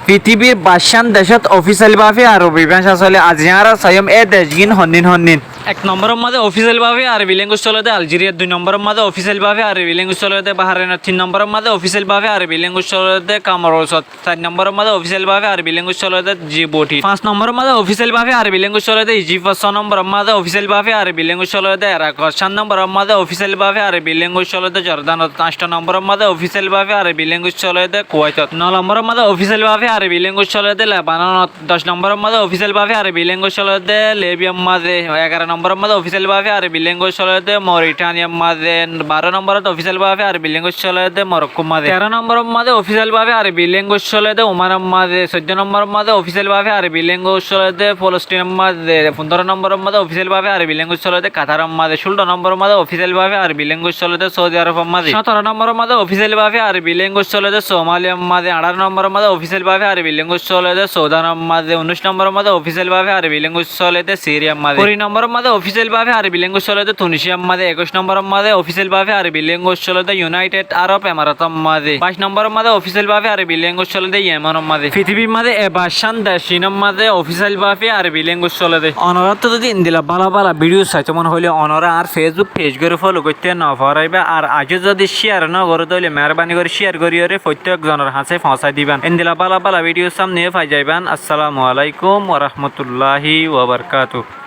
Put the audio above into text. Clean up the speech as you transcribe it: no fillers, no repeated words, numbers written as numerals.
পৃথিবীর বাদশান দেশত অফিসিয়ালভাবে আরবি ভাষা চলে আজিয়ারা সায়ম এ দেশগিন হন্নিন এক নম্বরের মধ্যে অফিসিয়ালভাবে আরবি ল্যাঙ্গুয়েজ চলে আলজেরিয়া, দুই নম্বরের মধ্যে অফিসিয়ালভাবে আরবি ল্যাঙ্গুয়েজ চলে বাহারাইন, তিন নম্বরের মধ্যে অফিসিয়ালভাবে আরবি ল্যাঙ্গুয়েজ চলে কামরুসত, চার নম্বরের মধ্যে অফিসিয়ালভাবে আরবি ল্যাঙ্গুয়েজ চলে জিবুটি, পাঁচ নম্বরের মধ্যে অফিসিয়ালভাবে আরবি ল্যাঙ্গুয়েজ চলে ইজিপ্ট, ছয় নম্বরের মধ্যে অফিসিয়ালভাবে আরবি ল্যাঙ্গুয়েজ চলে ইরাক, সাত নম্বরের মধ্যে অফিসিয়ালভাবে আরবি ল্যাঙ্গুয়েজ চলে জর্দান, আট নম্বরের মধ্যে অফিসিয়ালভাবে আরবি ল্যাঙ্গুয়েজ চলে কুয়েত, নয় নম্বরের মধ্যে অফিসিয়ালভাবে আরবি ল্যাঙ্গুয়েজ চলে লেবানন, দশ নম্বরের মধ্যে অফিসিয়ালভাবে আরবি ল্যাঙ্গুয়েজ চলে লিবিয়ার মাঝে, 11 নম্বরের মধ্যে অফিসিয়ালভাবে আরবি ল্যাঙ্গুয়েজ চলে মরিটানিয়ার মাঝে, 12 নম্বরত অফিসিয়ালভাবে আরবি ল্যাঙ্গুয়েজ চলে মরক্কো মাঝে, 13 নম্বরের মধ্যে অফিসিয়ালভাবে আরবি ল্যাঙ্গুয়েজ চলে ওমানের মাঝে, 14 নম্বরের মধ্যে অফিসিয়ালভাবে আরবি ল্যাঙ্গুয়েজ চলে ফলস্তিনের মাঝে, 15 নম্বরের মধ্যে অফিসিয়ালভাবে আরবি ল্যাঙ্গুয়েজ চলে কাতারের মাঝে, 16 নম্বরের মধ্যে অফিসিয়ালভাবে আরবি ল্যাঙ্গুয়েজ চলে সৌদি আরবের মাঝে, 17 নম্বরের মধ্যে অফিসিয়ালভাবে আরবি ল্যাঙ্গুয়েজ চলে সোমালিয়ার মাঝে, 18 নম্বরের মধ্যে অফিসিয়ালভাবে আরবি ল্যাঙ্গুয়েজ চলে সৌদানের মাঝে, 19 নম্বরের মধ্যে অফিসিয়ালভাবে আরবি ল্যাঙ্গুয়েজ চলে সিরিয়ার মাঝে, 20 নম্বরের মধ্যে অফিসিয়ালভাবে আরবি ল্যাঙ্গুয়েজ চলে তুনিসিয়ার মাঝে, 21 নম্বরের মধ্যে অফিসিয়ালভাবে আরবি ল্যাঙ্গুয়েজ চলে ইউনাইটেড আরব এমারাতের মাঝে, 22 নম্বরের মধ্যে অফিসিয়ালভাবে আরবি ল্যাঙ্গুয়েজ চলে ইয়েমেনের মাঝে। পৃথিবীর মাঝে বাদশান দেশিনের মাঝে অফিসিয়ালভাবে আরবি ল্যাঙ্গুয়েজ চলে অনরাত যদি ইন্দিলা ভালো ভালো ভিডিও চাইতে মনে হলে অনরা আর ফেসবুক পেজ করে ফলো করতে না পারাইবে, আর আজও যদি শেয়ার না করে তাহলে মেহরবানি করে শেয়ার করিয়ে প্রত্যেকজনের হাতে পৌঁছাই দিবেন। ইন্দিলা ভালো ভালো ভিডিও সামনে পাই যাইবেন। আসসালামু আলাইকুম ওয়া রাহমাতুল্লাহি ওয়া বারাকাতুহু।